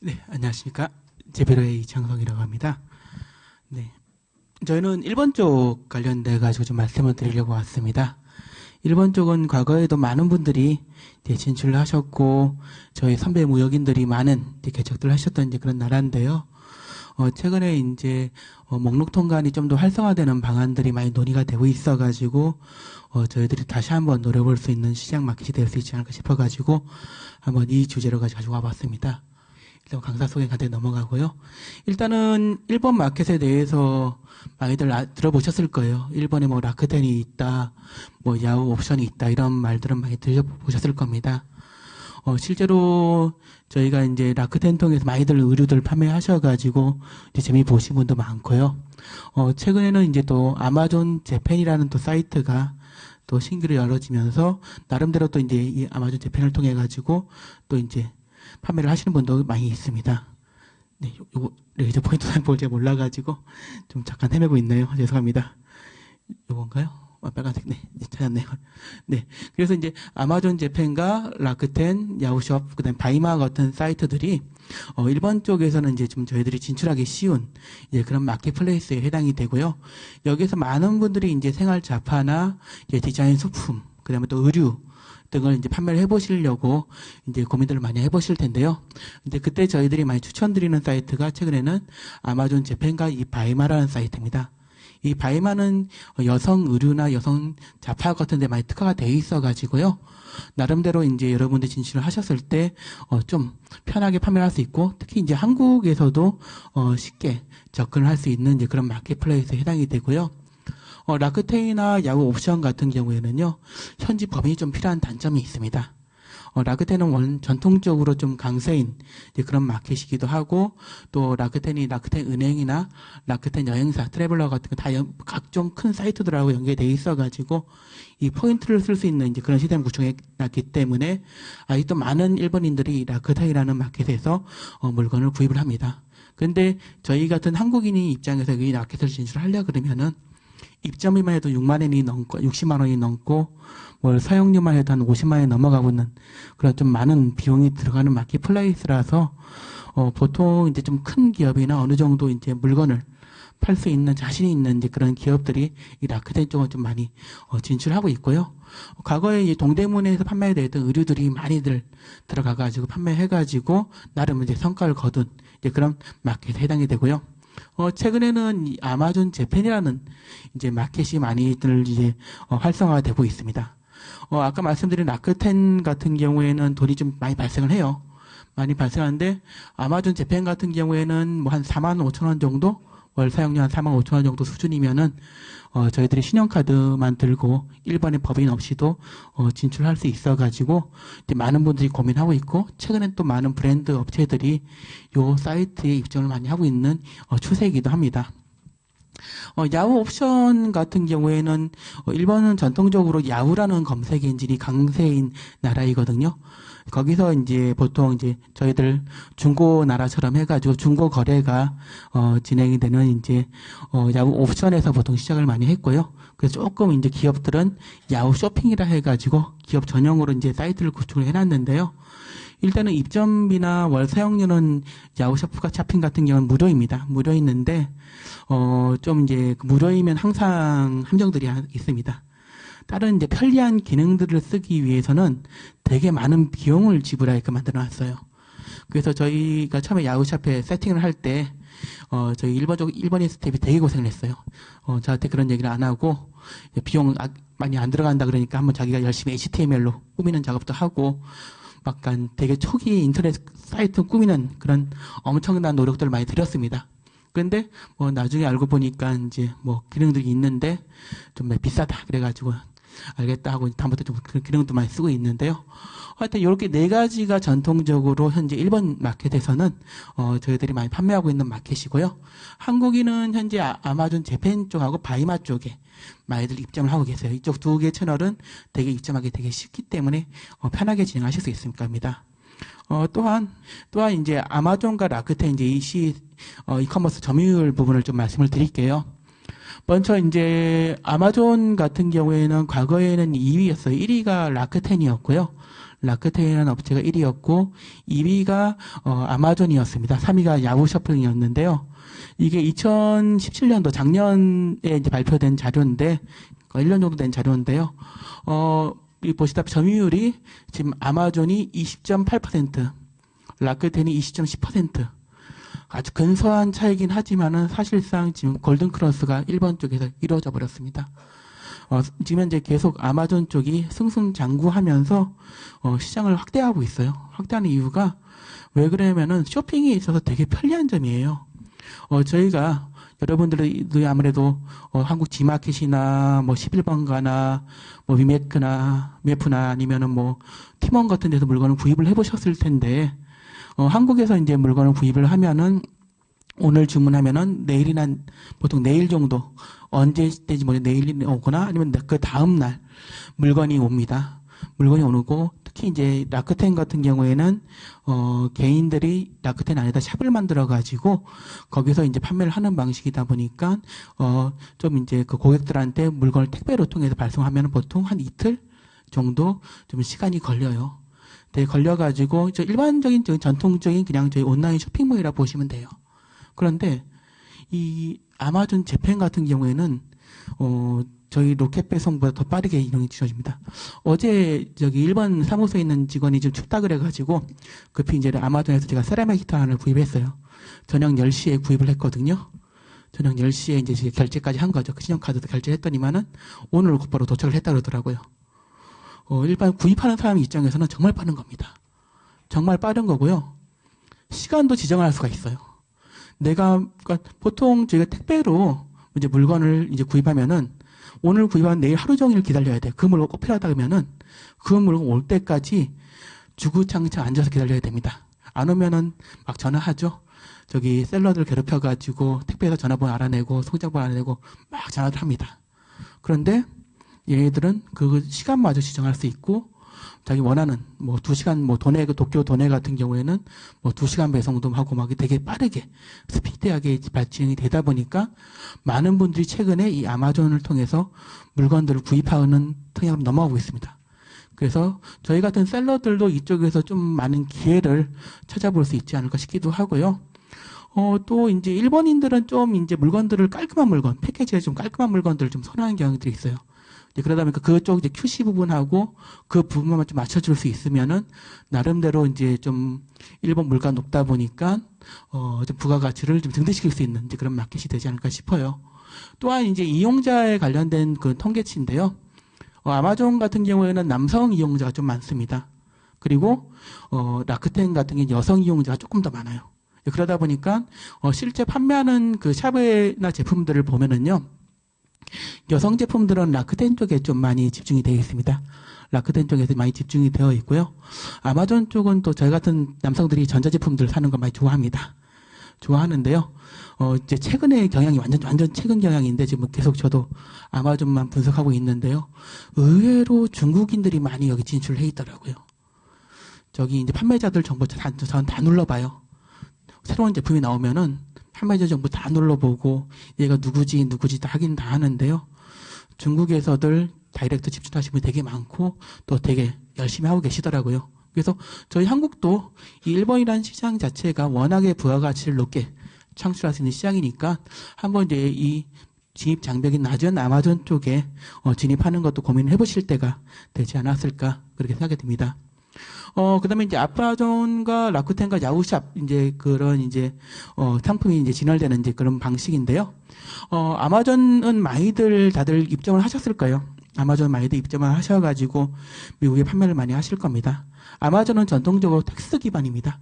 네, 안녕하십니까. 제베르의 이창성이라고 합니다. 네, 저희는 일본 쪽 관련돼 가지고 좀 말씀을 드리려고 왔습니다. 일본 쪽은 과거에도 많은 분들이 이제 진출을 하셨고 저희 선배 무역인들이 많은 이제 개척들 하셨던 이제 그런 나라인데요. 최근에 이제 목록 통관이 좀 더 활성화되는 방안들이 많이 논의가 되고 있어가지고 저희들이 다시 한번 노려볼 수 있는 시장 마켓이 될 수 있지 않을까 싶어가지고 한번 이 주제로 가지고 와봤습니다. 일단 강사 소개 간단히 넘어가고요. 일단은 일본 마켓에 대해서 많이들 들어보셨을 거예요. 일본에 뭐 라크텐이 있다, 뭐 야후 옵션이 있다 이런 말들은 많이 들어보셨을 겁니다. 실제로 저희가 이제 라크텐 통해서 많이들 의류들 판매하셔가지고 이제 재미 보신 분도 많고요. 최근에는 이제 또 아마존 재팬이라는 또 사이트가 또 신규로 열어지면서 나름대로 또 이제 이 아마존 재팬을 통해 가지고 또 이제 판매를 하시는 분도 많이 있습니다. 네, 요거 레이저 포인트 볼 제가 몰라가지고 좀 잠깐 헤매고 있네요. 죄송합니다. 요건가요? 빨간색, 네, 찾았네요. 네, 그래서 이제 아마존 재팬과 라크텐, 야후숍, 그다음 바이마 같은 사이트들이 일본 쪽에서는 이제 좀 저희들이 진출하기 쉬운 이제 그런 마켓플레이스에 해당이 되고요. 여기서 많은 분들이 이제 생활 잡화나 이제 디자인 소품, 그다음에 또 의류 등을 이제 판매를 해보시려고 이제 고민들을 많이 해보실 텐데요. 이제 그때 저희들이 많이 추천드리는 사이트가 최근에는 아마존 재팬과 이 바이마라는 사이트입니다. 이 바이마는 여성 의류나 여성 잡화 같은 데 많이 특화가 돼 있어 가지고요. 나름대로 이제 여러분들 진출을 하셨을 때 좀 편하게 판매를 할 수 있고 특히 이제 한국에서도 쉽게 접근을 할 수 있는 이제 그런 마켓플레이스에 해당이 되고요. 라크테이나 야후 옵션 같은 경우에는요, 현지 법인이 좀 필요한 단점이 있습니다. 라크텐은 전통적으로 좀 강세인 그런 마켓이기도 하고, 또 라크텐이 라크텐 은행이나 라크텐 여행사, 트래블러 같은 거 다 각종 큰 사이트들하고 연계되어 있어가지고, 이 포인트를 쓸 수 있는 이제 그런 시스템 구축해 놨기 때문에, 아직도 많은 일본인들이 라크텐이라는 마켓에서 물건을 구입을 합니다. 근데 저희 같은 한국인이 입장에서 이 마켓을 진출하려 그러면은, 입점비만 해도 6만 원이 넘고 60만 원이 넘고 월 사용료만 해도 한 50만 원이 넘어가고 있는 그런 좀 많은 비용이 들어가는 마켓플레이스라서 보통 이제 좀 큰 기업이나 어느 정도 이제 물건을 팔 수 있는 자신이 있는 이제 그런 기업들이 이 라크텐 쪽은 좀 많이 진출하고 있고요. 과거에 이 동대문에서 판매되던 의류들이 많이들 들어가가지고 판매해가지고 나름 이제 성과를 거둔 이제 그런 마켓에 해당이 되고요. 최근에는 이 아마존 재팬이라는 이제 마켓이 많이들 이제 활성화가 되고 있습니다. 아까 말씀드린 라크텐 같은 경우에는 돈이 좀 많이 발생을 해요. 많이 발생하는데 아마존 재팬 같은 경우에는 뭐 한 4만 5천 원 정도 월 사용료 한 4만 5천 원 정도 수준이면은 저희들이 신용카드만 들고 일본의 법인 없이도 진출할 수 있어가지고 이제 많은 분들이 고민하고 있고 최근엔 또 많은 브랜드 업체들이 요 사이트에 입점을 많이 하고 있는 추세이기도 합니다. 야후 옵션 같은 경우에는 일본은 전통적으로 야후라는 검색 엔진이 강세인 나라이거든요. 거기서 이제 보통 이제 저희들 중고 나라처럼 해가지고 중고 거래가 진행이 되는 이제 야후 옵션에서 보통 시작을 많이 했고요. 그래서 조금 이제 기업들은 야후 쇼핑이라 해가지고 기업 전용으로 이제 사이트를 구축을 해놨는데요. 일단은 입점비나 월 사용료는 야후 쇼핑 같은 경우는 무료입니다. 무료있는데 좀 이제 무료이면 항상 함정들이 있습니다. 다른 이제 편리한 기능들을 쓰기 위해서는 되게 많은 비용을 지불하게끔 만들어놨어요. 그래서 저희가 처음에 야후샵에 세팅을 할 때, 저희 일본인 스텝이 되게 고생을 했어요. 저한테 그런 얘기를 안 하고, 비용 많이 안 들어간다 그러니까 한번 자기가 열심히 HTML로 꾸미는 작업도 하고, 약간 되게 초기 인터넷 사이트 꾸미는 그런 엄청난 노력들을 많이 들였습니다. 그런데 뭐 나중에 알고 보니까 이제 뭐 기능들이 있는데 좀 비싸다 그래가지고 알겠다 하고 다음부터 좀 그 기능도 많이 쓰고 있는데요. 하여튼 이렇게 네 가지가 전통적으로 현재 일본 마켓에서는 저희들이 많이 판매하고 있는 마켓이고요. 한국인은 현재 아마존 재팬 쪽하고 바이마 쪽에 많이들 입점을 하고 계세요. 이쪽 두 개 채널은 되게 입점하기 되게 쉽기 때문에 편하게 진행하실 수 있을 겁니다. 또한 이제 아마존과 라크텐 이제 이커머스 점유율 부분을 좀 말씀을 드릴게요. 먼저 이제 아마존 같은 경우에는 과거에는 2위였어요. 1위가 라크텐이었고요. 라크텐이라는 업체가 1위였고 2위가 아마존이었습니다. 3위가 야후 쇼핑이었는데요. 이게 2017년도 작년에 이제 발표된 자료인데 1년 정도 된 자료인데요. 이 보시다시피 점유율이 지금 아마존이 20.8%, 라크텐이 20.10%. 아주 근소한 차이긴 하지만은 사실상 지금 골든크로스가 일본 쪽에서 이루어져 버렸습니다. 지금 현재 계속 아마존 쪽이 승승장구하면서 시장을 확대하고 있어요. 확대하는 이유가 왜 그러냐면은 쇼핑에 있어서 되게 편리한 점이에요. 저희가 여러분들이 아무래도 한국 지마켓이나 뭐 11번가나 뭐 위메프나 아니면은 뭐 팀원 같은 데서 물건을 구입을 해보셨을 텐데 한국에서 이제 물건을 구입을 하면은 오늘 주문하면은 내일이나 보통 내일 정도 언제 때지 뭐 내일 오거나 아니면 그 다음 날 물건이 옵니다. 물건이 오고 특히 이제 라크텐 같은 경우에는 개인들이 라크텐 안에다 샵을 만들어 가지고 거기서 이제 판매를 하는 방식이다 보니까 좀 이제 그 고객들한테 물건을 택배로 통해서 발송하면 보통 한 이틀 정도 좀 시간이 걸려요. 네, 걸려가지고 일반적인 전통적인 그냥 저희 온라인 쇼핑몰이라 보시면 돼요. 그런데 이 아마존 재팬 같은 경우에는 저희 로켓 배송보다 더 빠르게 이동이 주어집니다. 어제 일본 사무소에 있는 직원이 좀 춥다 그래가지고 급히 이제 아마존에서 제가 세라믹 히터 하나를 구입했어요. 저녁 10시에 구입을 했거든요. 저녁 10시에 이제 결제까지 한 거죠. 그 신용카드도 결제했더니만은 오늘 곧바로 도착을 했다 그러더라고요. 일반 구입하는 사람 입장에서는 정말 빠른 겁니다. 정말 빠른 거고요. 시간도 지정할 수가 있어요. 그러니까 보통 저희가 택배로 이제 물건을 이제 구입하면은 오늘 구입한 내일 하루 종일 기다려야 돼요. 그 물건 꼭 필요하다 그러면은 그 물건 올 때까지 주구장창 앉아서 기다려야 됩니다. 안 오면은 막 전화하죠. 셀러들 괴롭혀가지고 택배에서 전화번호 알아내고 송장번호 알아내고 막 전화를 합니다. 그런데 얘네들은 그 시간마저 지정할 수 있고 자기 원하는 뭐 2시간 뭐 도쿄 도내 같은 경우에는 뭐 2시간 배송도 하고 막 되게 빠르게 스피디하게 발전이 되다 보니까 많은 분들이 최근에 이 아마존을 통해서 물건들을 구입하는 통행으로 넘어가고 있습니다. 그래서 저희 같은 셀러들도 이쪽에서 좀 많은 기회를 찾아볼 수 있지 않을까 싶기도 하고요. 또 이제 일본인들은 좀 이제 물건들을 깔끔한 물건, 패키지가 좀 깔끔한 물건들을 좀 선호하는 경향들이 있어요. 그러다 보니까 그쪽 이제 QC 부분하고 그 부분만 좀 맞춰줄 수 있으면은 나름대로 이제 좀 일본 물가 높다 보니까 좀 부가가치를 좀 증대시킬 수 있는 이제 그런 마켓이 되지 않을까 싶어요. 또한 이제 이용자에 관련된 그 통계치인데요. 아마존 같은 경우에는 남성 이용자가 좀 많습니다. 그리고 라크텐 같은 경우는 여성 이용자가 조금 더 많아요. 그러다 보니까 실제 판매하는 그 샵이나 제품들을 보면은요. 여성 제품들은 라크텐 쪽에 좀 많이 집중이 되어 있습니다. 라크텐 쪽에서 많이 집중이 되어 있고요. 아마존 쪽은 또 저희 같은 남성들이 전자제품들 사는 거 많이 좋아합니다. 좋아하는데요. 이제 최근의 경향이 완전 최근 경향인데 지금 계속 저도 아마존만 분석하고 있는데요. 의외로 중국인들이 많이 여기 진출해 있더라고요. 이제 판매자들 정보 전 다 눌러봐요. 새로운 제품이 나오면은 판매자 정보 다 눌러보고 얘가 누구지 다 확인 다 하는데요. 중국에서들 다이렉트 집중하시는 분이 되게 많고 또 되게 열심히 하고 계시더라고요. 그래서 저희 한국도 이 일본이라는 시장 자체가 워낙에 부가가치를 높게 창출할 수 있는 시장이니까 한번 이제 이 진입 장벽이 낮은 아마존 쪽에 진입하는 것도 고민을 해보실 때가 되지 않았을까 그렇게 생각이 듭니다. 그 다음에 이제 아마존과 라쿠텐과 야후샵, 이제 그런 이제, 상품이 이제 진열되는 이제 그런 방식인데요. 아마존은 많이들 다들 입점을 하셨을 거예요. 아마존 많이들 입점을 하셔가지고 미국에 판매를 많이 하실 겁니다. 아마존은 전통적으로 텍스트 기반입니다.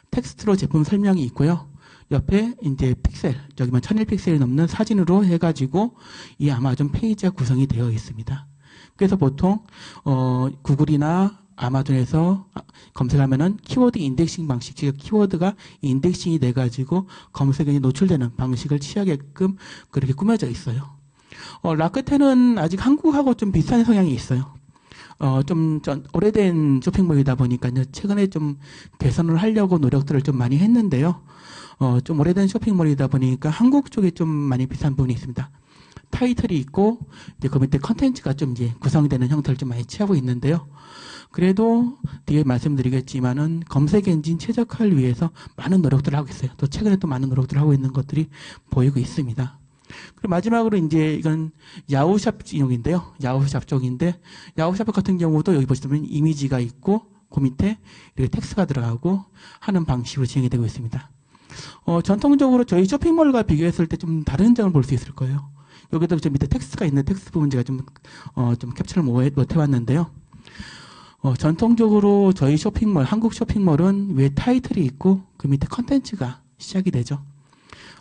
텍스트로 제품 설명이 있고요. 옆에 이제 픽셀, 여기만 1001픽셀이 넘는 사진으로 해가지고 이 아마존 페이지가 구성이 되어 있습니다. 그래서 보통, 구글이나 아마존에서 검색하면은 키워드 인덱싱 방식, 즉 키워드가 인덱싱이 돼가지고 검색에 노출되는 방식을 취하게끔 그렇게 꾸며져 있어요. 라크텐은 아직 한국하고 좀 비슷한 성향이 있어요. 좀 오래된 쇼핑몰이다 보니까 최근에 좀 개선을 하려고 노력들을 좀 많이 했는데요. 좀 오래된 쇼핑몰이다 보니까 한국 쪽에 좀 많이 비슷한 부분이 있습니다. 타이틀이 있고 이제 그 밑에 컨텐츠가 좀 이제 구성되는 형태를 좀 많이 취하고 있는데요. 그래도 뒤에 말씀드리겠지만은 검색 엔진 최적화를 위해서 많은 노력들을 하고 있어요. 또 최근에 또 많은 노력들을 하고 있는 것들이 보이고 있습니다. 그리고 마지막으로 이제 이건 야후샵 인용인데요. 야후샵 쪽인데 야후샵 같은 경우도 여기 보시면 이미지가 있고 그 밑에 이렇게 텍스트가 들어가고 하는 방식으로 진행이 되고 있습니다. 전통적으로 저희 쇼핑몰과 비교했을 때 좀 다른 점을 볼 수 있을 거예요. 여기도 저 밑에 텍스트가 있는 텍스트 부분 제가 좀 캡처를 못 해왔는데요. 전통적으로 저희 쇼핑몰, 한국 쇼핑몰은 위에 타이틀이 있고 그 밑에 컨텐츠가 시작이 되죠.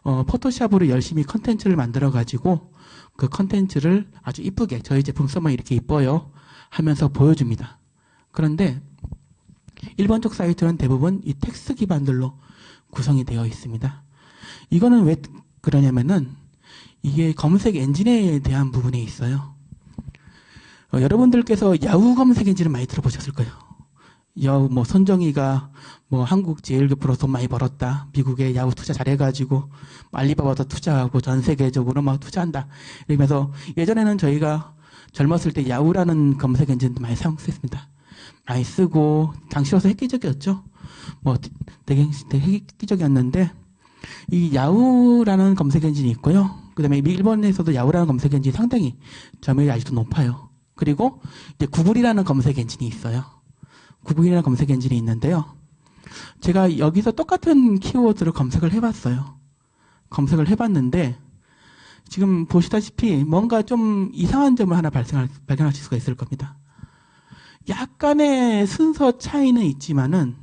포토샵으로 열심히 컨텐츠를 만들어가지고 그 컨텐츠를 아주 이쁘게 저희 제품 써면 이렇게 이뻐요 하면서 보여줍니다. 그런데 일본 쪽 사이트는 대부분 이 텍스트 기반들로 구성이 되어 있습니다. 이거는 왜 그러냐면은 이게 검색 엔진에 대한 부분에 있어요. 여러분들께서 야후 검색 엔진을 많이 들어보셨을 거예요. 야후 손정희가 한국 제일교포로 돈 많이 벌었다. 미국에 야후 투자 잘해가지고 알리바바도 투자하고 전 세계적으로 투자한다. 이러면서 예전에는 저희가 젊었을 때 야후라는 검색 엔진도 많이 사용했습니다. 많이 쓰고 당시로서 획기적이었죠. 되게 획기적이었는데 이 야후라는 검색 엔진이 있고요. 그 다음에 일본에서도 야후라는 검색 엔진이 상당히 점유율이 아직도 높아요. 그리고 이제 구글이라는 검색 엔진이 있어요. 구글이라는 검색 엔진이 있는데요. 제가 여기서 똑같은 키워드를 검색을 해봤어요. 검색을 해봤는데 지금 보시다시피 뭔가 좀 이상한 점을 하나 발견하실 수가 있을 겁니다. 약간의 순서 차이는 있지만은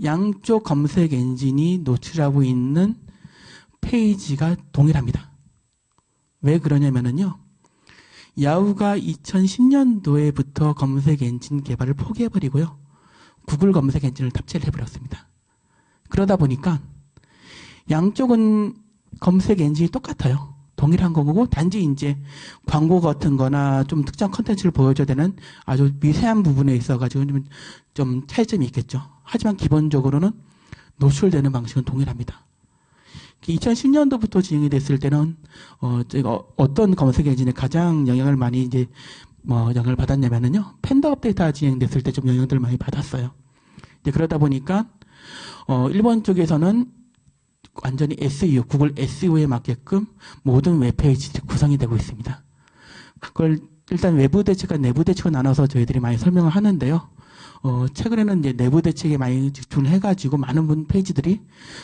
양쪽 검색 엔진이 노출하고 있는 페이지가 동일합니다. 왜 그러냐면은요. 야후가 2010년도에부터 검색 엔진 개발을 포기해버리고요. 구글 검색 엔진을 탑재를 해버렸습니다. 그러다 보니까 양쪽은 검색 엔진이 똑같아요. 동일한 거고 단지 이제 광고 같은 거나 좀 특정 컨텐츠를 보여줘야 되는 아주 미세한 부분에 있어가지고 좀 차이점이 있겠죠. 하지만 기본적으로는 노출되는 방식은 동일합니다. 2010년도부터 진행이 됐을 때는 제가 어떤 검색 엔진에 가장 영향을 많이 이제 영향을 받았냐면은요. 팬더 업데이트가 진행됐을 때 좀 영향들을 많이 받았어요. 이제 그러다 보니까 일본 쪽에서는 완전히 SEO, 구글 SEO에 맞게끔 모든 웹페이지 구성이 되고 있습니다. 그걸 일단 외부 대책과 내부 대책을 나눠서 저희들이 많이 설명을 하는데요. 최근에는 이제 내부 대책에 많이 집중을 해가지고 많은 페이지들이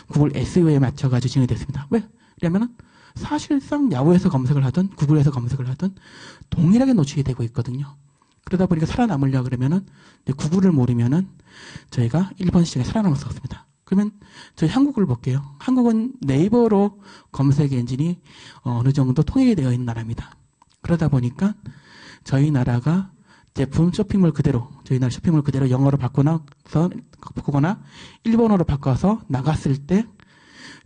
구글 SEO에 맞춰가지고 진행이 됐습니다. 왜? 왜냐면은 사실상 야후에서 검색을 하든 구글에서 검색을 하든 동일하게 노출이 되고 있거든요. 그러다 보니까 살아남으려 그러면은 구글을 모르면은 저희가 일본 시장에 살아남을 수 없습니다. 그러면 저희 한국을 볼게요. 한국은 네이버로 검색 엔진이 어느 정도 통일이 되어 있는 나라입니다. 그러다 보니까 저희 나라가 제품 쇼핑몰 그대로 저희 나라 쇼핑몰 그대로 영어로 바꾸거나 일본어로 바꿔서 나갔을 때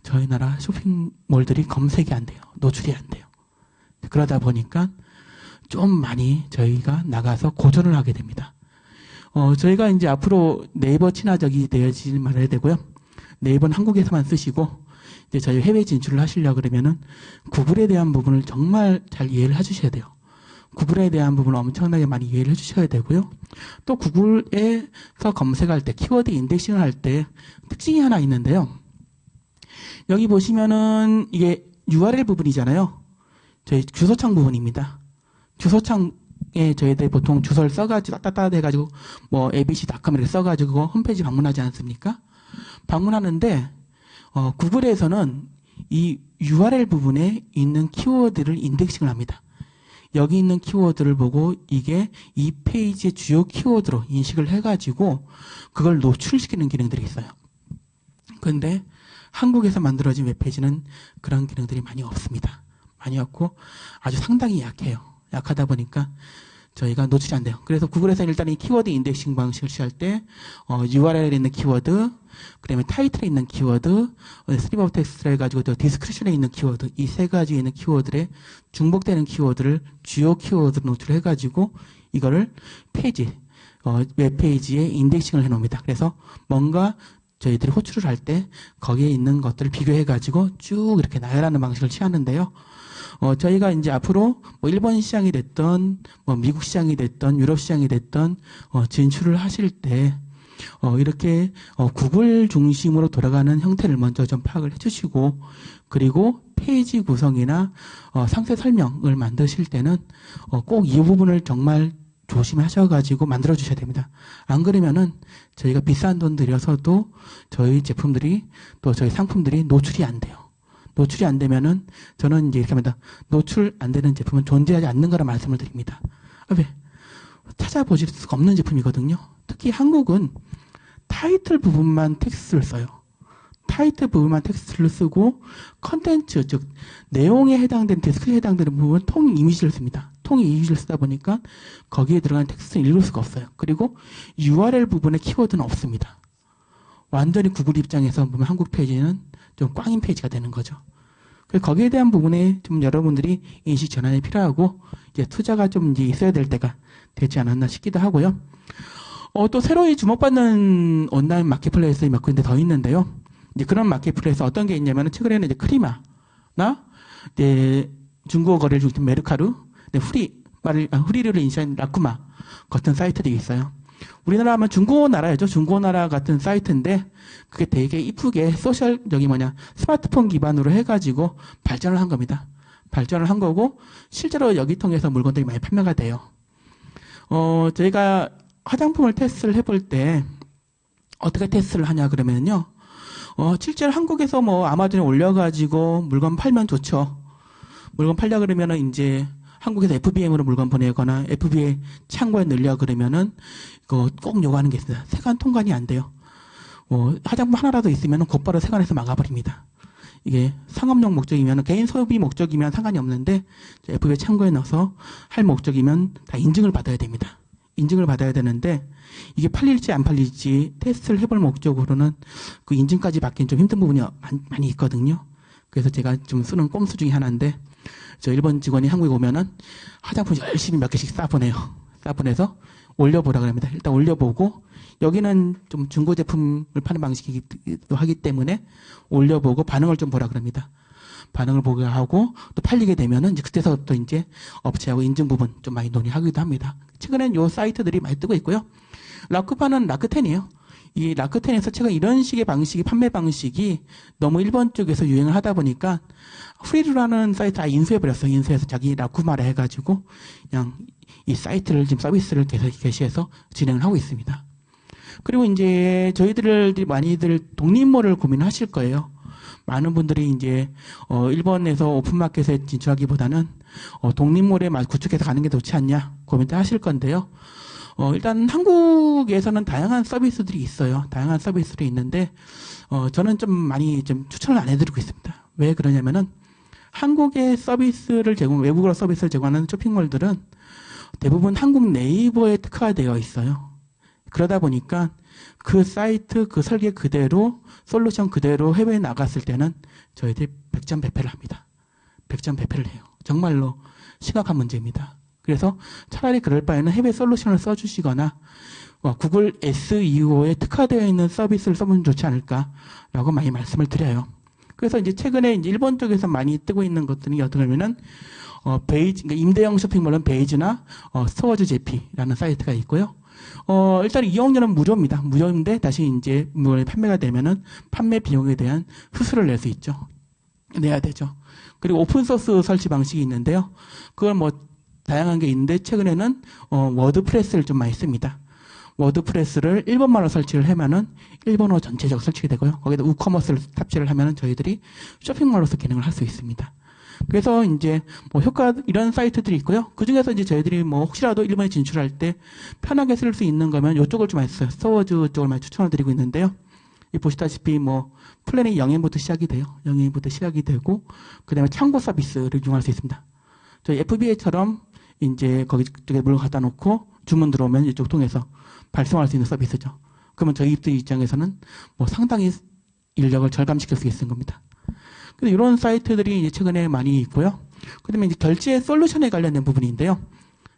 저희 나라 쇼핑몰들이 검색이 안 돼요. 노출이 안 돼요. 그러다 보니까 좀 많이 저희가 나가서 고전을 하게 됩니다. 저희가 이제 앞으로 네이버 친화적이 되어지지 말아야 되고요. 네이버는 한국에서만 쓰시고 이제 저희 해외 진출을 하시려고 그러면은 구글에 대한 부분을 정말 잘 이해를 해주셔야 돼요. 구글에 대한 부분을 엄청나게 많이 이해를 해주셔야 되고요. 또 구글에서 검색할 때 키워드 인덱싱을 할 때 특징이 하나 있는데요. 여기 보시면은 이게 URL 부분이잖아요. 저희 주소창 부분입니다. 주소창에 저희들 보통 주소를 써가지고 따따따 해가지고 abc.com 이렇게 써가지고 홈페이지 방문하지 않습니까? 방문하는데 구글에서는 이 URL 부분에 있는 키워드를 인덱싱을 합니다. 여기 있는 키워드를 보고 이게 이 페이지의 주요 키워드로 인식을 해가지고 그걸 노출시키는 기능들이 있어요. 그런데 한국에서 만들어진 웹페이지는 그런 기능들이 많이 없습니다. 많이 없고 아주 상당히 약해요. 약하다 보니까 저희가 노출이 안 돼요. 그래서 구글에서 일단 이 키워드 인덱싱 방식을 취할 때 URL에 있는 키워드, 그 다음에 타이틀에 있는 키워드, 스트림 오브 텍스트를 해가지고 디스크리션에 있는 키워드, 이 세 가지에 있는 키워드에 중복되는 키워드를 주요 키워드로 노출해가지고 이거를 페이지, 웹페이지에 인덱싱을 해놓습니다. 그래서 뭔가 저희들이 호출을 할 때 거기에 있는 것들을 비교해가지고 쭉 이렇게 나열하는 방식을 취하는데요. 저희가 이제 앞으로 뭐 일본 시장이 됐던, 뭐 미국 시장이 됐던, 유럽 시장이 됐던, 진출을 하실 때, 이렇게, 구글 중심으로 돌아가는 형태를 먼저 좀 파악을 해주시고, 그리고 페이지 구성이나, 상세 설명을 만드실 때는, 꼭 이 부분을 정말 조심하셔가지고 만들어 주셔야 됩니다. 안 그러면은 저희가 비싼 돈 들여서도 저희 제품들이 또 저희 상품들이 노출이 안 돼요. 노출이 안 되면은 저는 이제 이렇게 합니다. 노출 안 되는 제품은 존재하지 않는 거라 말씀을 드립니다. 왜? 찾아보실 수가 없는 제품이거든요. 특히 한국은 타이틀 부분만 텍스트를 써요. 타이틀 부분만 텍스트를 쓰고 컨텐츠, 즉 내용에 해당되는 디스크에 해당되는 부분은 통 이미지를 씁니다. 통 이미지를 쓰다 보니까 거기에 들어가는 텍스트는 읽을 수가 없어요. 그리고 URL 부분에 키워드는 없습니다. 완전히 구글 입장에서 보면 한국 페이지는 좀 꽝인 페이지가 되는 거죠. 그래서 거기에 대한 부분에 좀 여러분들이 인식 전환이 필요하고 이제 투자가 좀 이제 있어야 될 때가 되지 않았나 싶기도 하고요. 또 새로이 주목받는 온라인 마켓플레이스 몇 군데 더 있는데요. 이제 그런 마켓플레이스 어떤 게 있냐면은 최근에는 이제 크리마나 이제 중국어 거래를 중심 메르카루, 후리를 인수한 라쿠마 같은 사이트들이 있어요. 우리나라 하면 중국어 나라죠. 중국어 나라 같은 사이트인데 그게 되게 이쁘게 소셜적인 스마트폰 기반으로 해가지고 발전을 한 겁니다. 발전을 한 거고 실제로 여기 통해서 물건들이 많이 판매가 돼요. 저희가 화장품을 테스트를 해볼 때 어떻게 테스트를 하냐 그러면요. 실제로 한국에서 뭐 아마존에 올려가지고 물건 팔면 좋죠. 물건 팔려 그러면은 이제 한국에서 FBM으로 물건 보내거나 FBA 창고에 넣으려 그러면은 이거 꼭 요구하는 게 있습니다. 세관 통관이 안 돼요. 화장품 하나라도 있으면 곧바로 세관에서 막아버립니다. 이게 상업용 목적이면 개인 소비 목적이면 상관이 없는데 FBA 창고에 넣어서 할 목적이면 다 인증을 받아야 됩니다. 인증을 받아야 되는데 이게 팔릴지 안 팔릴지 테스트를 해볼 목적으로는 그 인증까지 받기는 좀 힘든 부분이 많이 있거든요. 그래서 제가 좀 쓰는 꼼수 중에 하나인데 저 일본 직원이 한국에 오면은 화장품 열심히 몇 개씩 싸보내요. 싸보내서 올려보라고 합니다. 일단 올려보고 여기는 좀 중고 제품을 파는 방식이기도 하기 때문에 올려보고 반응을 좀 보라 그럽니다. 반응을 보게 하고 또 팔리게 되면은 이제 그때서부터 이제 업체하고 인증 부분 좀 많이 논의하기도 합니다. 최근엔 요 사이트들이 많이 뜨고 있고요. 라쿠파는 라크텐이에요. 이 라크텐에서 최근 이런 식의 방식이 판매 방식이 너무 일본 쪽에서 유행을 하다 보니까 후리루라는 사이트 다 인수해버렸어요. 인수해서 자기 라쿠마라 해가지고 그냥 이 사이트를 지금 서비스를 계속 개시해서 진행을 하고 있습니다. 그리고 이제 저희들이 많이들 독립몰을 고민하실 거예요. 많은 분들이 이제 일본에서 오픈마켓에 진출하기보다는 독립몰에 구축해서 가는 게 좋지 않냐 고민도 하실 건데요. 일단 한국에서는 다양한 서비스들이 있어요. 다양한 서비스들이 있는데 저는 좀 많이 좀 추천을 안 해드리고 있습니다. 왜 그러냐면은 한국의 서비스를 외국어로 서비스를 제공하는 쇼핑몰들은 대부분 한국 네이버에 특화되어 있어요. 그러다 보니까 그 사이트, 그 설계 그대로, 솔루션 그대로 해외에 나갔을 때는 저희들이 100점 배패를 합니다. 100점 배패를 해요. 정말로 심각한 문제입니다. 그래서 차라리 그럴 바에는 해외 솔루션을 써주시거나 구글 SEO에 특화되어 있는 서비스를 써보면 좋지 않을까라고 많이 말씀을 드려요. 그래서 이제 최근에 이제 일본 쪽에서 많이 뜨고 있는 것들이 어떻게 보면은 베이지, 그러니까 임대형 쇼핑몰은 베이지나 스토어즈 제피라는 사이트가 있고요. 일단 이용료는 무료입니다. 무료인데 다시 이제 물건이 판매가 되면은 판매 비용에 대한 수수료를 낼 수 있죠. 내야 되죠. 그리고 오픈소스 설치 방식이 있는데요. 그건 뭐 다양한 게 있는데 최근에는 워드프레스를 좀 많이 씁니다. 워드프레스를 일본말로 설치를 하면은 일본어 전체적으로 설치가 되고요. 거기다 우커머스를 탑재를 하면은 저희들이 쇼핑몰로서 기능을 할 수 있습니다. 그래서 이제 뭐 효과 이런 사이트들이 있고요. 그 중에서 이제 저희들이 뭐 혹시라도 일본에 진출할 때 편하게 쓸 수 있는 거면 이쪽을 좀 많이 써요. 스토어즈 쪽을 많이 추천을 드리고 있는데요. 이 보시다시피 뭐 플랜이 0엔부터 시작이 돼요. 0엔부터 시작이 되고 그다음에 창고 서비스를 이용할 수 있습니다. 저희 FBA처럼 이제 거기 쪽에 물건 갖다 놓고 주문 들어오면 이쪽 통해서 발송할 수 있는 서비스죠. 그러면 저희들 입장에서는 뭐 상당히 인력을 절감시킬 수 있는 겁니다. 그래서 이런 사이트들이 이제 최근에 많이 있고요. 그다음에 이제 결제 솔루션에 관련된 부분인데요.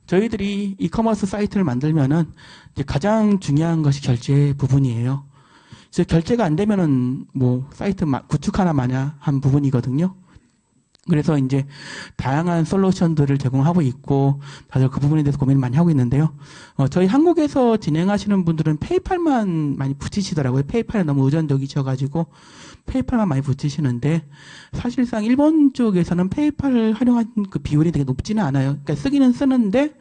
저희들이 이커머스 사이트를 만들면은 이제 가장 중요한 것이 결제 부분이에요. 그래서 결제가 안 되면은 뭐 사이트 구축하나 마냐 한 부분이거든요. 그래서 이제 다양한 솔루션들을 제공하고 있고 다들 그 부분에 대해서 고민을 많이 하고 있는데요. 저희 한국에서 진행하시는 분들은 페이팔만 많이 붙이시더라고요. 페이팔에 너무 의존적이셔가지고 페이팔만 많이 붙이시는데 사실상 일본 쪽에서는 페이팔을 활용한 그 비율이 되게 높지는 않아요. 그러니까 쓰기는 쓰는데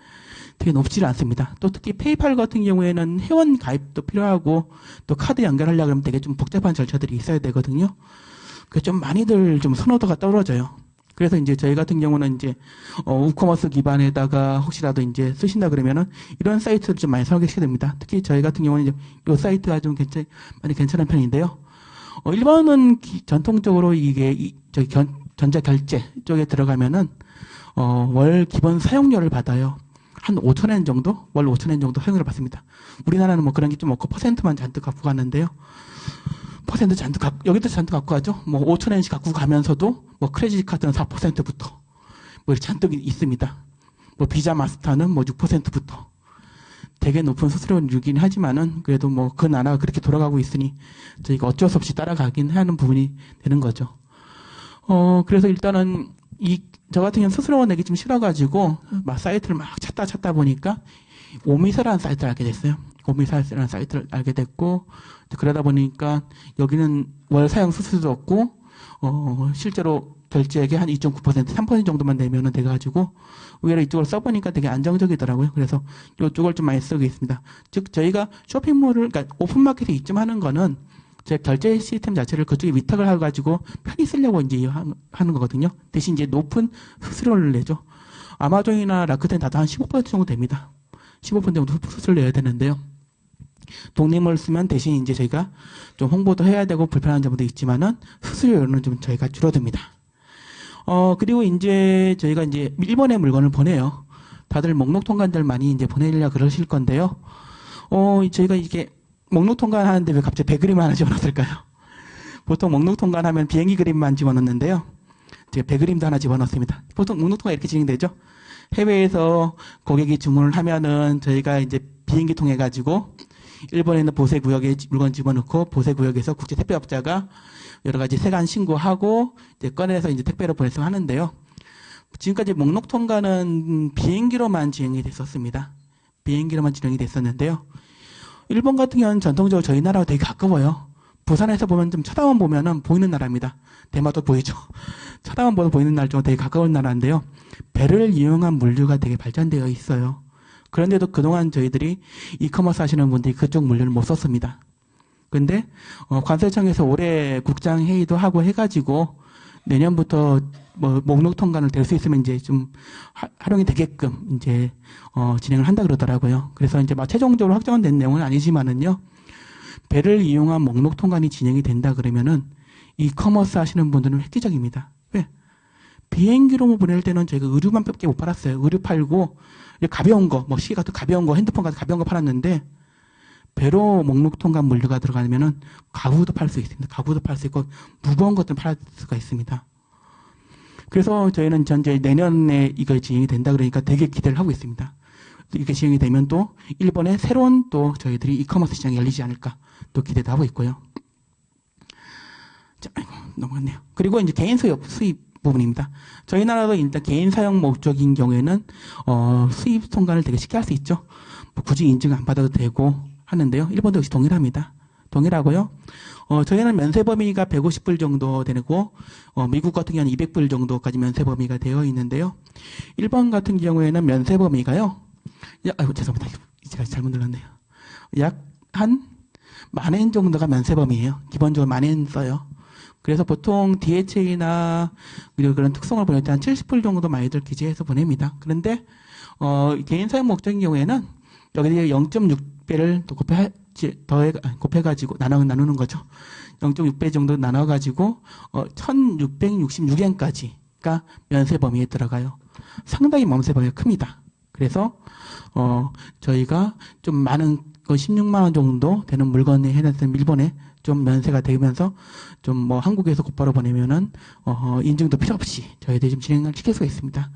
되게 높지는 않습니다. 또 특히 페이팔 같은 경우에는 회원 가입도 필요하고 또 카드 연결하려고 하면 되게 좀 복잡한 절차들이 있어야 되거든요. 그래서 좀 많이들 좀 선호도가 떨어져요. 그래서 이제 저희 같은 경우는 이제 우커머스 기반에다가 혹시라도 이제 쓰신다 그러면은 이런 사이트를 좀 많이 사용하시게 됩니다. 특히 저희 같은 경우는 이제 이 사이트가 좀 많이 괜찮은 편인데요. 일본은 전통적으로 이게 저기 전자 결제 쪽에 들어가면은 월 기본 사용료를 받아요. 한 5,000엔 정도? 월 5,000엔 정도 사용료를 받습니다. 우리나라는 뭐 그런 게 좀 없고 퍼센트만 잔뜩 갖고 가는데요. 퍼센트 잔뜩 여기도 잔뜩 갖고 가죠. 뭐 5,000엔씩 갖고 가면서도 뭐 크레딧 카드는 4%부터 뭐 이렇게 잔뜩 있습니다. 뭐 비자 마스터는 뭐 6%부터 되게 높은 수수료이긴 하지만은 그래도 뭐 그 나라가 그렇게 돌아가고 있으니 저희가 어쩔 수 없이 따라가긴 하는 부분이 되는 거죠. 그래서 일단은 저 같은 경우는 수수료 내기 좀 싫어가지고 막 사이트를 막 찾다 보니까 오미사라는 사이트를 알게 됐어요. 오미사라는 사이트를 알게 됐고 그러다 보니까 여기는 월 사용 수수료도 없고 실제로 결제액의 한 2.9%, 3% 정도만 내면은 돼가지고 의외로 이쪽을 써보니까 되게 안정적이더라고요. 그래서 이쪽을 좀 많이 쓰고 있습니다. 즉 저희가 쇼핑몰을 그러니까 오픈마켓에 입점하는 거는 제 결제 시스템 자체를 그쪽에 위탁을 해가지고 편히 쓰려고 이제 하는 거거든요. 대신 이제 높은 수수료를 내죠. 아마존이나 라쿠텐 다도 한 15% 정도 됩니다. 15% 정도 수수료를 내야 되는데요. 독립을 쓰면 대신 이제 저희가 좀 홍보도 해야 되고 불편한 점도 있지만은 수수료는 좀 저희가 줄어듭니다. 그리고 이제 저희가 이제 일본에 물건을 보내요. 다들 목록 통관들 많이 이제 보내려고 그러실 건데요. 저희가 이게 목록 통관 하는데 왜 갑자기 배 그림 하나 집어넣었을까요? 보통 목록 통관하면 비행기 그림만 집어넣는데요. 제가 배 그림도 하나 집어넣습니다. 보통 목록 통관 이렇게 진행되죠. 해외에서 고객이 주문을 하면은 저희가 이제 비행기 통해 가지고 일본에 있는 보세 구역에 물건 집어넣고 보세 구역에서 국제 택배업자가 여러 가지 세관 신고하고 이제 꺼내서 이제 택배로 보내서 하는데요. 지금까지 목록 통관은 비행기로만 진행이 됐었습니다. 비행기로만 진행이 됐었는데요. 일본 같은 경우는 전통적으로 저희 나라와 되게 가까워요. 부산에서 보면 좀 쳐다만 보면은 보이는 나라입니다. 대마도 보이죠. 쳐다만 보면 보이는 나라 정도 되게 가까운 나라인데요. 배를 이용한 물류가 되게 발전되어 있어요. 그런데도 그동안 저희들이 이커머스 하시는 분들이 그쪽 물류를 못 썼습니다. 근데 관세청에서 올해 국장 회의도 하고 해가지고 내년부터 뭐 목록 통관을 될 수 있으면 이제 좀 활용이 되게끔 이제 진행을 한다 그러더라고요. 그래서 이제 막 최종적으로 확정은 된 내용은 아니지만은요. 배를 이용한 목록 통관이 진행이 된다 그러면은 이커머스 하시는 분들은 획기적입니다. 왜? 비행기로 보낼 때는 저희가 의류만 밖에 못 팔았어요. 의류 팔고 가벼운 거, 뭐 시계 같은 가벼운 거, 핸드폰 같은 가벼운 거 팔았는데 배로 목록 통관 물류가 들어가면은 가구도 팔 수 있습니다. 가구도 팔 수 있고 무거운 것도 팔 수가 있습니다. 그래서 저희는 전제 내년에 이거 진행이 된다 그러니까 되게 기대를 하고 있습니다. 이렇게 진행이 되면 또 일본의 새로운 또 저희들이 이커머스 시장이 열리지 않을까 또 기대도 하고 있고요. 자, 아이고, 넘어갔네요. 그리고 이제 개인 수입 부분입니다. 저희 나라도 일단 개인 사용 목적인 경우에는 수입 통관을 되게 쉽게 할 수 있죠. 뭐 굳이 인증 안 받아도 되고 하는데요. 일본도 역시 동일합니다. 동일하고요. 저희는 면세 범위가 150불 정도 되고 미국 같은 경우는 200불 정도까지 면세 범위가 되어 있는데요. 일본 같은 경우에는 면세 범위가요. 아이고 죄송합니다. 제가 잘못 눌렀네요. 약 한 10,000엔 정도가 면세 범위예요. 기본적으로 10,000엔 써요. 그래서 보통 DHA나 그런 특성을 보낼 때 한 70불 정도 많이들 기재해서 보냅니다. 그런데 개인 사용 목적인 경우에는 여기에 0.6배를 곱해가지고 나누는 거죠. 0.6배 정도 나눠가지고 1,666엔까지가 면세 범위에 들어가요. 상당히 면세 범위가 큽니다. 그래서 저희가 좀 많은 16만 원 정도 되는 물건에 해당해서 일본에 좀 면세가 되면서 좀 뭐 한국에서 곧바로 보내면은 인증도 필요 없이 저희들이 좀 진행을 시킬 수가 있습니다.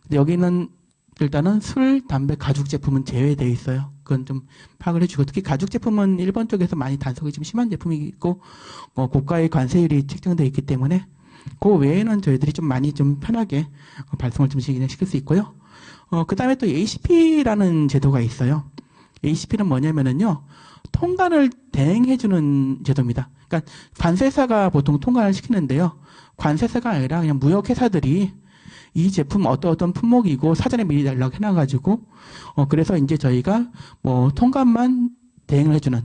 근데 여기는 일단은 술, 담배, 가죽 제품은 제외되어 있어요. 그건 좀 파악을 해주고 특히 가죽 제품은 일본 쪽에서 많이 단속이 좀 심한 제품이 있고 고가의 관세율이 책정되어 있기 때문에 그 외에는 저희들이 좀 많이 좀 편하게 발송을 좀 진행시킬 수 있고요. 그 다음에 또 ACP라는 제도가 있어요. ACP는 뭐냐면은요, 통관을 대행해주는 제도입니다. 그러니까 관세사가 보통 통관을 시키는데요. 관세사가 아니라 그냥 무역회사들이 이 제품 어떤 품목이고 사전에 미리 연락해놔가지고, 그래서 이제 저희가 뭐 통관만 대행을 해주는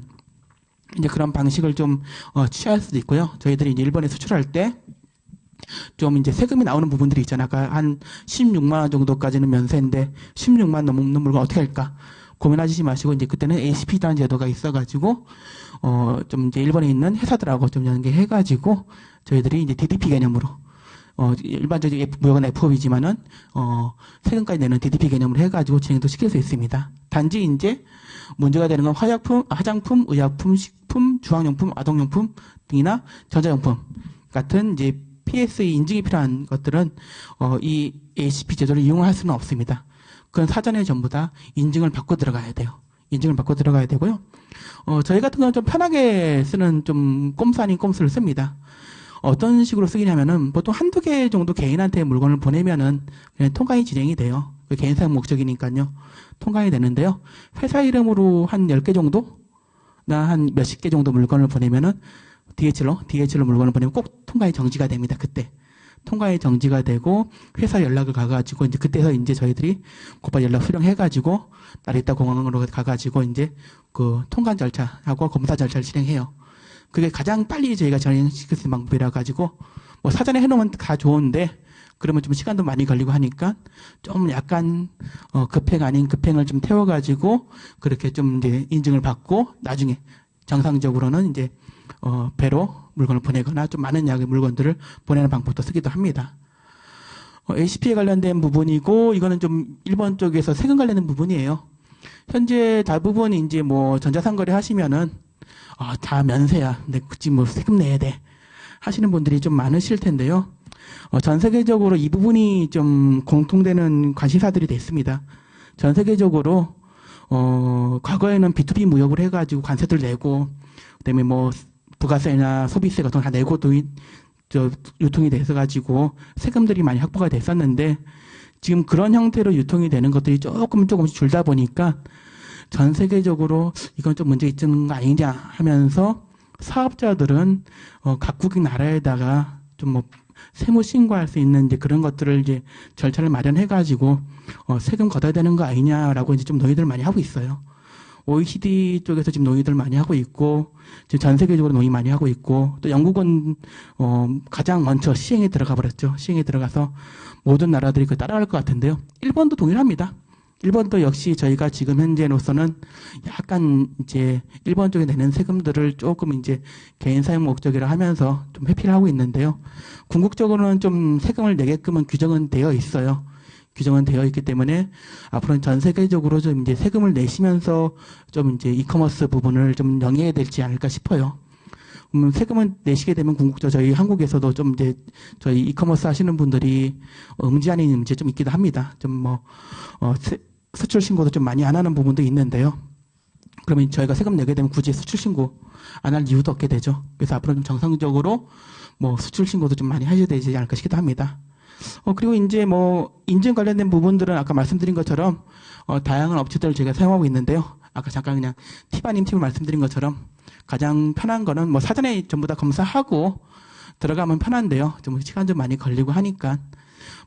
이제 그런 방식을 좀 취할 수도 있고요. 저희들이 이제 일본에 수출할 때 좀 이제 세금이 나오는 부분들이 있잖아요. 아까 한 16만 원 정도까지는 면세인데 16만 넘는 물건 어떻게 할까? 고민하시지 마시고 이제 그때는 ACP라는 제도가 있어가지고 좀 이제 일본에 있는 회사들하고 좀 연계해가지고 저희들이 이제 DDP 개념으로 일반적인 무역은 FOB지만은 세금까지 내는 DDP 개념으로 해가지고 진행도 시킬 수 있습니다. 단지 이제 문제가 되는 건 화장품, 의약품, 식품, 주방용품, 아동용품 등이나 전자용품 같은 이제 PSE 인증이 필요한 것들은 이 ACP 제도를 이용할 수는 없습니다. 그건 사전에 전부 다 인증을 받고 들어가야 돼요. 인증을 받고 들어가야 되고요. 저희 같은 경우는 좀 편하게 쓰는 좀 꼼수 아닌 꼼수를 씁니다. 어떤 식으로 쓰기냐면은 보통 한두 개 정도 개인한테 물건을 보내면은 그냥 통관이 진행이 돼요. 그 개인 사용 목적이니까요. 통관이 되는데요. 회사 이름으로 한 10개 정도? 나 한 몇십 개 정도 물건을 보내면은 DHL로 물건을 보내면 꼭 통관이 정지가 됩니다. 그때. 통관이 정지가 되고 회사 연락을 가가지고 이제 그때서 이제 저희들이 곧바로 연락 수령해가지고 나리타 공항으로 가가지고 이제 그 통관 절차하고 검사 절차를 진행해요. 그게 가장 빨리 저희가 진행시킬 수 있는 방법이라 가지고 뭐 사전에 해놓으면 다 좋은데 그러면 좀 시간도 많이 걸리고 하니까 좀 약간 급행 아닌 급행을 좀 태워가지고 그렇게 좀 이제 인증을 받고 나중에 정상적으로는 이제 배로 물건을 보내거나 좀 많은 양의 물건들을 보내는 방법도 쓰기도 합니다. ACP에 관련된 부분이고 이거는 좀 일본 쪽에서 세금 관련된 부분이에요. 현재 대부분 이제 뭐 전자상거래 하시면은 다 면세야. 근데 굳이 뭐 세금 내야 돼. 하시는 분들이 좀 많으실 텐데요. 전 세계적으로 이 부분이 좀 공통되는 관심사들이 됐습니다. 전 세계적으로 과거에는 B2B 무역을 해가지고 관세들 내고 그다음에 뭐 부가세나 소비세 같은 거 다 내고 유통이 돼서 세금들이 많이 확보가 됐었는데 지금 그런 형태로 유통이 되는 것들이 조금씩 줄다 보니까 전 세계적으로 이건 좀 문제 있는 거 아니냐 하면서 사업자들은 각국의 나라에다가 좀 뭐 세무 신고할 수 있는 이제 그런 것들을 이제 절차를 마련해가지고 세금 걷어야 되는 거 아니냐라고 이제 좀 논의들 많이 하고 있어요. OECD 쪽에서 지금 논의들 많이 하고 있고, 지금 전 세계적으로 논의 많이 하고 있고, 또 영국은, 가장 먼저 시행에 들어가 버렸죠. 시행에 들어가서 모든 나라들이 그 따라갈 것 같은데요. 일본도 동일합니다. 일본도 역시 저희가 지금 현재로서는 약간 이제 일본 쪽에 내는 세금들을 조금 이제 개인 사용 목적이라 하면서 좀 회피를 하고 있는데요. 궁극적으로는 좀 세금을 내게끔은 규정은 되어 있어요. 규정은 되어 있기 때문에 앞으로는 전 세계적으로 좀 이제 세금을 내시면서 좀 이제 이커머스 부분을 좀 영위해야 되지 않을까 싶어요. 세금을 내시게 되면 궁극적으로 저희 한국에서도 좀 이제 저희 이커머스 하시는 분들이 음지 아닌 문제 좀 있기도 합니다. 좀 뭐, 수출 신고도 좀 많이 안 하는 부분도 있는데요. 그러면 저희가 세금 내게 되면 굳이 수출 신고 안 할 이유도 없게 되죠. 그래서 앞으로 좀 정상적으로 뭐 수출 신고도 좀 많이 하셔야 되지 않을까 싶기도 합니다. 그리고 이제 뭐 인증 관련된 부분들은 아까 말씀드린 것처럼 다양한 업체들을 저희가 사용하고 있는데요. 아까 잠깐 그냥 팁 아닌 팁을 말씀드린 것처럼 가장 편한 거는 뭐 사전에 전부 다 검사하고 들어가면 편한데요. 좀 시간 좀 많이 걸리고 하니까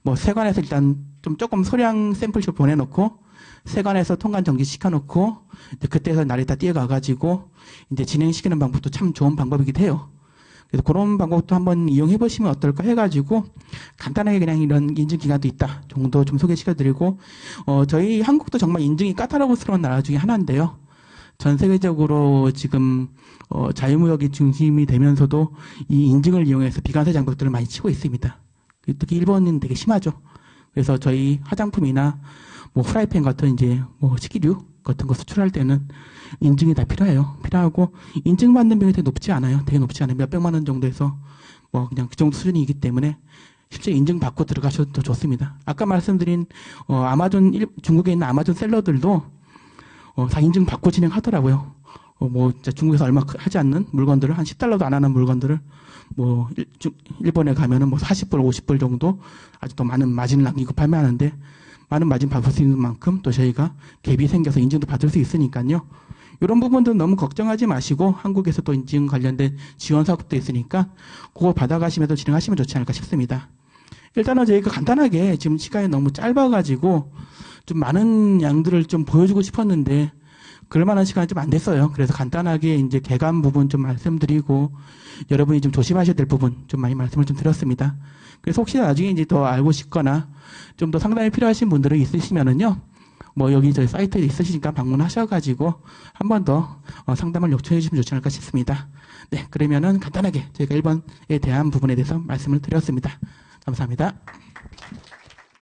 뭐 세관에서 일단 좀 조금 소량 샘플쇼 보내놓고 세관에서 통관 정지 시켜놓고 그때서 나리타 뛰어가가지고 이제 진행시키는 방법도 참 좋은 방법이기도 해요. 그래서 그런 방법도 한번 이용해 보시면 어떨까 해가지고 간단하게 그냥 이런 인증 기간도 있다 정도 좀 소개시켜드리고 저희 한국도 정말 인증이 까다로운 나라 중에 하나인데요. 전 세계적으로 지금 자유무역이 중심이 되면서도 이 인증을 이용해서 비관세 장벽들을 많이 치고 있습니다. 특히 일본은 되게 심하죠. 그래서 저희 화장품이나 뭐 프라이팬 같은 이제 뭐 식기류 같은 거 수출할 때는 인증이 다 필요해요. 필요하고 인증받는 비용이 되게 높지 않아요. 되게 높지 않아요. 몇백만 원 정도에서 뭐 그냥 그 정도 수준이기 때문에 실제 인증 받고 들어가셔도 좋습니다. 아까 말씀드린 아마존 중국에 있는 아마존 셀러들도 다 인증 받고 진행하더라고요. 진짜 중국에서 얼마 하지 않는 물건들을 한 10달러도 안 하는 물건들을 일본에 가면은 40불, 50불 정도 아주 더 많은 마진을 남기고 판매하는데 많은 마진 받을 수 있는 만큼 또 저희가 갭이 생겨서 인증도 받을 수 있으니까요. 이런 부분들은 너무 걱정하지 마시고 한국에서 또 인증 관련된 지원 사업도 있으니까 그거 받아가시면서 진행하시면 좋지 않을까 싶습니다. 일단은 저희가 간단하게 지금 시간이 너무 짧아가지고 좀 많은 양들을 좀 보여주고 싶었는데 그럴 만한 시간이 좀 안 됐어요. 그래서 간단하게 이제 개관 부분 좀 말씀드리고 여러분이 좀 조심하셔야 될 부분 좀 많이 말씀을 좀 드렸습니다. 그래서 혹시 나중에 이제 더 알고 싶거나 좀 더 상담이 필요하신 분들이 있으시면은요. 여기 저희 사이트에 있으시니까 방문하셔가지고 한 번 더 상담을 요청해 주시면 좋지 않을까 싶습니다. 네, 그러면은 간단하게 저희가 1번에 대한 부분에 대해서 말씀을 드렸습니다. 감사합니다.